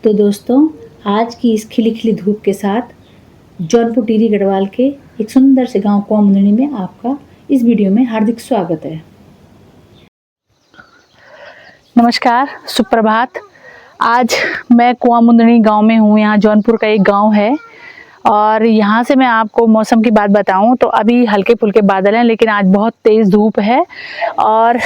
तो दोस्तों, आज की इस खिली खिली धूप के साथ जौनपुर टिहरी गढ़वाल के एक सुंदर से गांव कुआं मुंदड़ी में आपका इस वीडियो में हार्दिक स्वागत है। नमस्कार, सुप्रभात। आज मैं कुआं मुंदड़ी गांव में हूँ। यहाँ जौनपुर का एक गांव है और यहाँ से मैं आपको मौसम की बात बताऊँ तो अभी हल्के फुल्के बादल हैं, लेकिन आज बहुत तेज़ धूप है और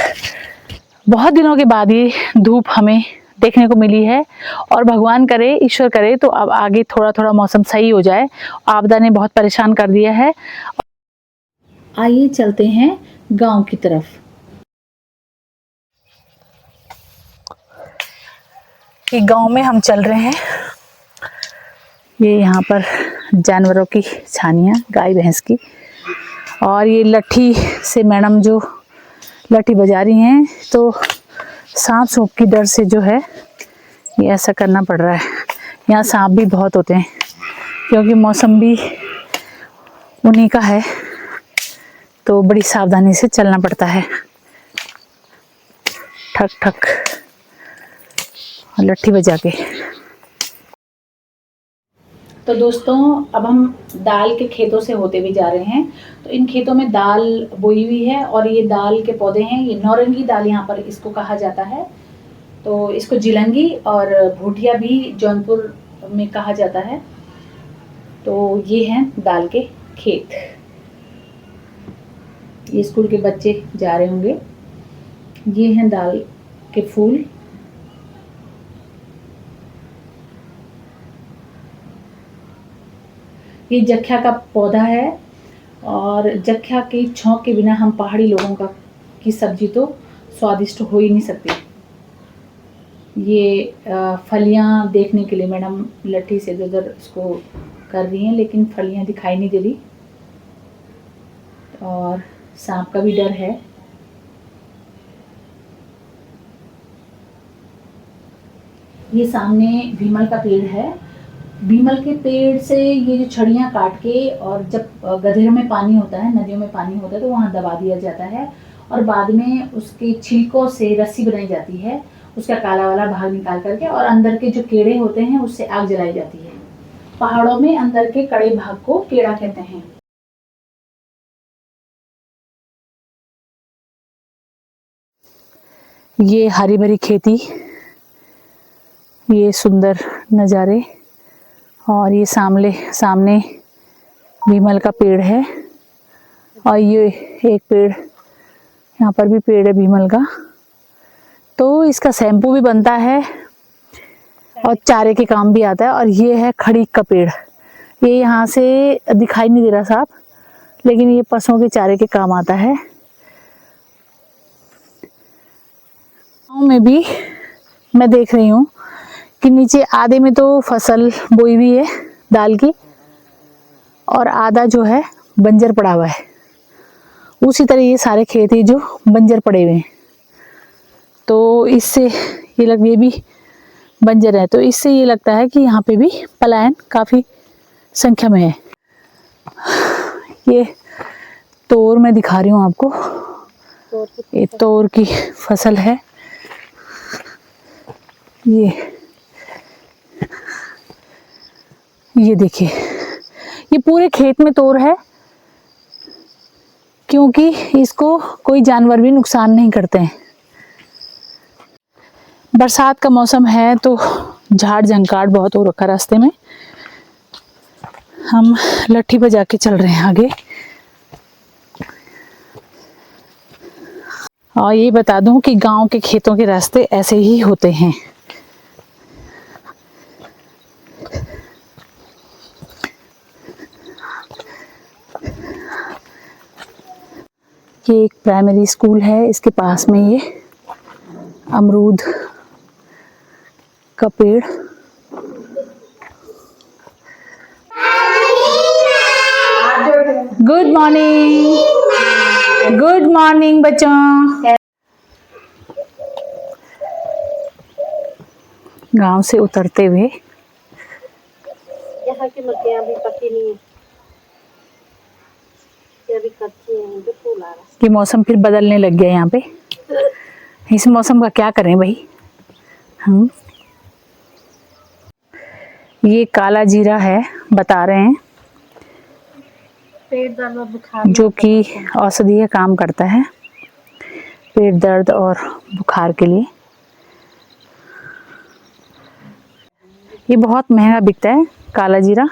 बहुत दिनों के बाद ये धूप हमें देखने को मिली है। और भगवान करे, ईश्वर करे तो अब आगे थोड़ा थोड़ा मौसम सही हो जाए। आपदा ने बहुत परेशान कर दिया है। आइए चलते हैं गांव की तरफ। ये गांव में हम चल रहे हैं। ये यहाँ पर जानवरों की छानियाँ, गाय भैंस की, और ये लट्ठी से मैडम जो लट्ठी बजा रही हैं, तो सांप सूप की डर से जो है ये ऐसा करना पड़ रहा है। यहाँ सांप भी बहुत होते हैं क्योंकि मौसम भी उन्हीं का है, तो बड़ी सावधानी से चलना पड़ता है। ठक ठक लट्ठी बजा के। तो दोस्तों, अब हम दाल के खेतों से होते हुए जा रहे हैं। तो इन खेतों में दाल बोई हुई है और ये दाल के पौधे हैं। ये नौरंगी दाल यहाँ पर इसको कहा जाता है। तो इसको जिलंगी और भुटिया भी जौनपुर में कहा जाता है। तो ये हैं दाल के खेत। ये स्कूल के बच्चे जा रहे होंगे। ये हैं दाल के फूल। ये जख्या का पौधा है और जख्या की छौंक के बिना हम पहाड़ी लोगों की सब्जी तो स्वादिष्ट हो ही नहीं सकती। ये फलियां देखने के लिए मैडम लट्ठी से इधर इसको कर रही हैं, लेकिन फलियां दिखाई नहीं दे रही और सांप का भी डर है। ये सामने भीमल का पेड़ है। भीमल के पेड़ से ये जो छड़ियाँ काट के, और जब गधेरों में पानी होता है, नदियों में पानी होता है, तो वहाँ दबा दिया जाता है और बाद में उसके छिलकों से रस्सी बनाई जाती है, उसका काला वाला भाग निकाल करके, और अंदर के जो कीड़े होते हैं उससे आग जलाई जाती है। पहाड़ों में अंदर के कड़े भाग को केड़ा कहते हैं। ये हरी भरी खेती, ये सुंदर नज़ारे, और ये सामने भीमल का पेड़ है और ये एक पेड़, यहाँ पर भी पेड़ है भीमल का। तो इसका शैम्पू भी बनता है और चारे के काम भी आता है। और ये है खड़ीक का पेड़। ये यहाँ से दिखाई नहीं दे रहा साफ, लेकिन ये पशुओं के चारे के काम आता है। गाँव में भी मैं देख रही हूँ कि नीचे आधे में तो फसल बोई हुई है दाल की, और आधा जो है बंजर पड़ा हुआ है। उसी तरह ये सारे खेत ही जो बंजर पड़े हुए हैं, तो इससे ये भी बंजर है, तो इससे ये लगता है कि यहाँ पे भी पलायन काफ़ी संख्या में है। ये तोर मैं दिखा रही हूँ आपको। ये तोर की फसल है। ये देखिए, ये पूरे खेत में तोर है, क्योंकि इसको कोई जानवर भी नुकसान नहीं करते हैं। बरसात का मौसम है तो झाड़ झंकाट बहुत हो रखा रास्ते में। हम लट्ठी बजा के चल रहे हैं आगे। और ये बता दूं कि गांव के खेतों के रास्ते ऐसे ही होते हैं। ये एक प्राइमरी स्कूल है, इसके पास में ये अमरूद का पेड़। गुड मॉर्निंग, गुड मॉर्निंग बच्चों। गांव से उतरते हुए यहाँ की मक्खियाँ अभी पकी नहीं है, ये अभी कच्ची हैं, जो फूल आ रहा है। ये मौसम फिर बदलने लग गया यहाँ पे। इस मौसम का क्या करें भाई हम। ये काला जीरा है, बता रहे हैं, पेट दर्द और बुखार जो कि औषधीय काम करता है पेट दर्द और बुखार के लिए। ये बहुत महंगा बिकता है काला जीरा।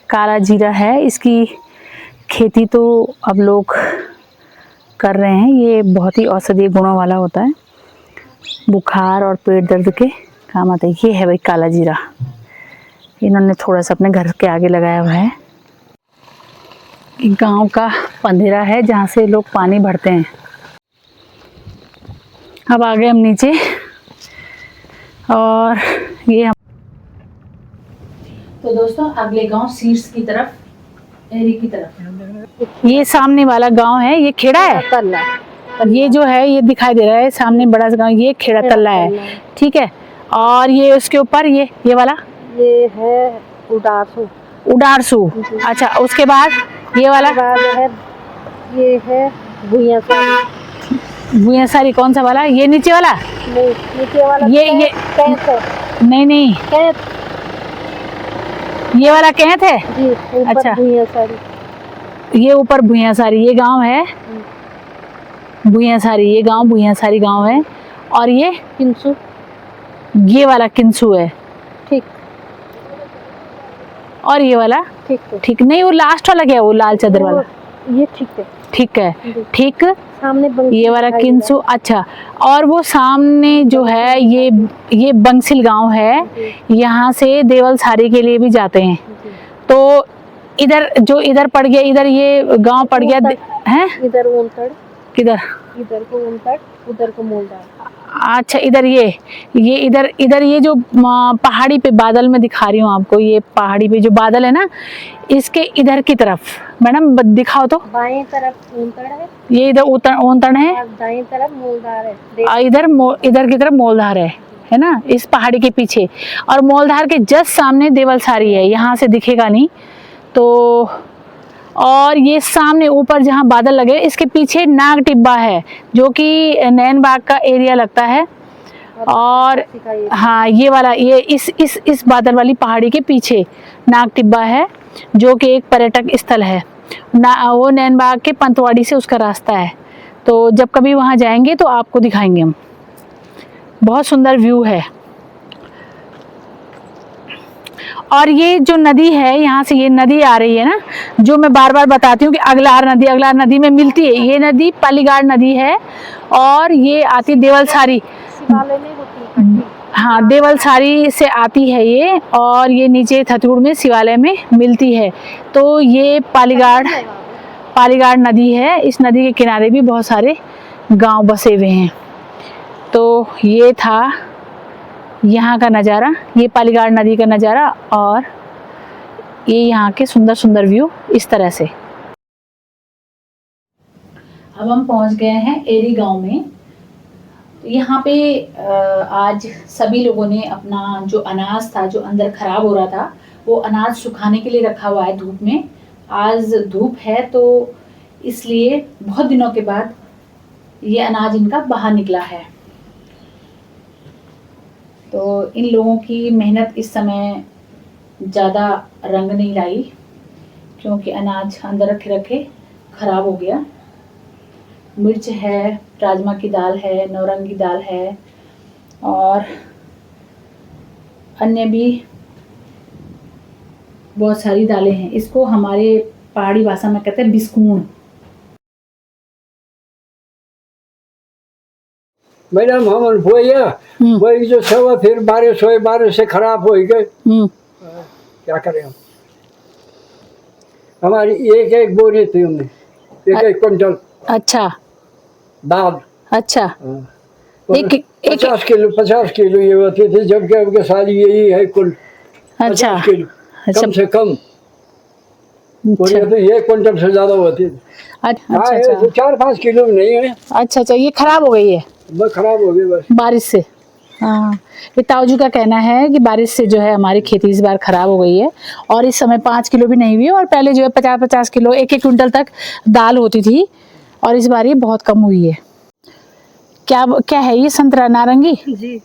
काला जीरा है, इसकी खेती तो अब लोग कर रहे हैं। ये बहुत ही औषधीय गुणों वाला होता है, बुखार और पेट दर्द के काम आता है। ये है भाई काला जीरा, इन्होंने थोड़ा सा अपने घर के आगे लगाया हुआ है। गांव का पंधेरा है जहाँ से लोग पानी भरते हैं। अब आ गए हम नीचे और ये हम तो दोस्तों अगले गांव शीर्ष की तरफ, एरी की तरफ। ये सामने वाला गांव है, ये खेड़ा है। तल्ला, ये जो है ये दिखाई दे रहा है सामने बड़ा सा गांव, ये खेड़ा तल्ला है, ठीक है। और ये उसके ऊपर ये वाला ये है उदासू, उडारसू। अच्छा, उसके बाद ये वाला है, ये है भुइयां सारी। भुइयां सारी कौन सा वाला? ये नीचे वाला? नहीं, नीचे वाला ये कैंत है। नहीं कैंत, ये वाला कहत है जी, ऊपर अच्छा, भुइयां सारी। ये ऊपर भुइयां सारी, ये गांव है भुइयां सारी, ये गांव भुइयां सारी गांव है। और ये किंसू, ये वाला किंसू है, ठीक। और ये वाला ठीक है, ठीक नहीं, वो लास्ट वाला क्या है, वो लाल चादर वाला? ये ठीक है, ठीक है, ठीक। सामने ये वाला किंसू, अच्छा। और वो सामने जो है ये बंसिल गांव है, यहाँ से देवल सारी के लिए भी जाते हैं। तो इधर जो इधर पड़ गया, इधर ये गांव पड़ गया है, इधर ओंतड़, किधर? इधर को ओंतड़, उधर को मोलदार। अच्छा, इधर ये इधर ये जो पहाड़ी पे बादल में दिखा रही हूँ आपको, ये पहाड़ी पे जो बादल है ना, इसके इधर की तरफ मैडम दिखाओ तो। बाएं तरफ ओंतड़ है, ये इधर ओंतड़ है, और दाएं तरफ मोलदार है। इधर की तरफ मोलधार है ना, इस पहाड़ी के पीछे। और मोलधार के जस्ट सामने देवलसारी है, यहाँ से दिखेगा नहीं तो। और ये सामने ऊपर जहाँ बादल लगे, इसके पीछे नाग टिब्बा है, जो कि नैन बाग का एरिया लगता है। और हाँ, ये वाला ये इस बादल वाली पहाड़ी के पीछे नाग टिब्बा है, जो कि एक पर्यटक स्थल है वो नैन बाग के पंतवाड़ी से उसका रास्ता है। तो जब कभी वहाँ जाएंगे तो आपको दिखाएंगे हम, बहुत सुंदर व्यू है। और ये जो नदी है, यहाँ से ये नदी आ रही है ना, जो मैं बार बार बताती हूँ कि अगलार नदी में मिलती है। ये नदी पालीगाड़ नदी है और ये आती देवलसारी, हाँ देवलसारी से आती है ये, और ये नीचे थतुड़ में शिवालय में मिलती है। तो ये पालीगाड़ नदी है। इस नदी के किनारे भी बहुत सारे गांव बसे हुए हैं। तो ये था यहाँ का नज़ारा, ये पालीगाड़ नदी का नज़ारा, और ये यहाँ के सुंदर सुंदर व्यू इस तरह से। अब हम पहुँच गए हैं एरी गांव में। तो यहाँ पे आज सभी लोगों ने अपना जो अनाज था, जो अंदर खराब हो रहा था, वो अनाज सुखाने के लिए रखा हुआ है धूप में। आज धूप है तो इसलिए बहुत दिनों के बाद ये अनाज इनका बाहर निकला है। तो इन लोगों की मेहनत इस समय ज़्यादा रंग नहीं लाई, क्योंकि अनाज अंदर रखे रखे ख़राब हो गया। मिर्च है, राजमा की दाल है, नौरंगी दाल है, और अन्य भी बहुत सारी दालें हैं। इसको हमारे पहाड़ी भाषा में कहते हैं बिस्कून। मैडम हम वही जो सब फिर बारिश से खराब हो गए। क्या करें हम? हमारी एक बोरी थी, हमने एक क्विंटल अच्छा दाल। अच्छा, एक 50 किलो ये होती थी, जबकि अब सारी यही है कुल 50 किलो कम से कम। अच्छा, तो ये क्विंटल से ज्यादा होती थी। अच्छा, 4-5 किलो नहीं है। अच्छा, ये खराब हो गई है, बस खराब हो गई बस बारिश से। हाँ, ये ताऊजी का कहना है कि बारिश से जो है हमारी खेती इस बार खराब हो गई है, और इस समय 5 किलो भी नहीं हुई है। और पहले जो है 50-50 किलो, 1-1 क्विंटल तक दाल होती थी, और इस बार ये बहुत कम हुई है। क्या क्या है ये? संतरा, नारंगी? जी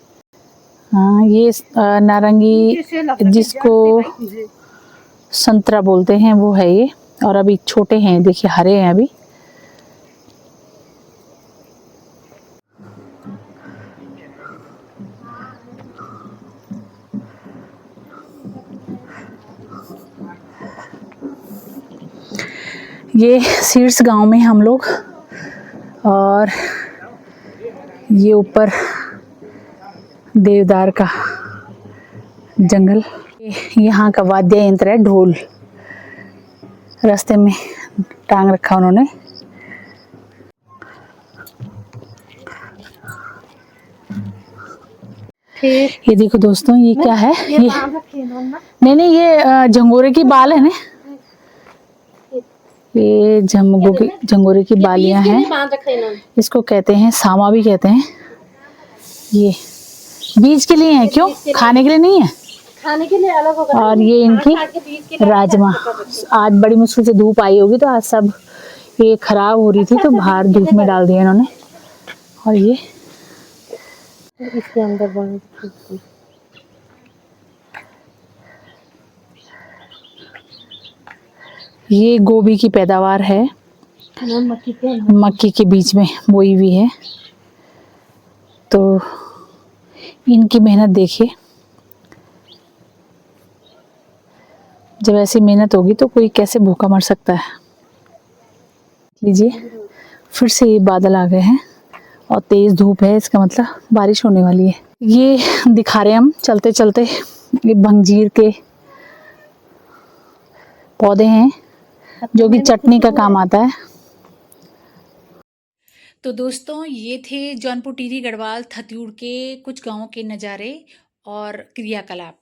हाँ, ये नारंगी जिसको जी संतरा बोलते हैं वो है ये। और अभी छोटे हैं, देखिए हरे हैं अभी। ये सीड्स गांव में हम लोग, और ये ऊपर देवदार का जंगल। यहाँ का वाद्य यंत्र है ढोल, रास्ते में टांग रखा उन्होंने। ठीक। ये देखो दोस्तों, ये क्या है? ये बांध रखे हैं दोनों ना। नहीं, ये झंगोरे की बाल है ना, ये झंगोरे की बालियां हैं। बांध रखे हैं इन्होंने। इसको कहते हैं सामा भी कहते हैं। ये बीज के लिए है, क्यों? खाने के लिए नहीं है। खाने के लिए अलग होगा। और ये इनकी काट के बीज के लिए राजमा। आज बड़ी मुश्किल से धूप आई होगी, तो आज सब ये खराब हो रही थी, तो बाहर धूप में डाल दिया इन्होंने। और ये इसके अंदर बन ये गोभी की पैदावार है, मक्की के बीच में बोई हुई है। तो इनकी मेहनत देखिए, जब ऐसी मेहनत होगी तो कोई कैसे भूखा मर सकता है। लीजिए, फिर से ये बादल आ गए हैं और तेज धूप है, इसका मतलब बारिश होने वाली है। ये दिखा रहे हैं हम चलते चलते, ये भंजीर के पौधे हैं जो कि चटनी का काम आता है। तो दोस्तों, ये थे जौनपुर टिहरी गढ़वाल थत्यूड़ के कुछ गांवों के नज़ारे और क्रियाकलाप।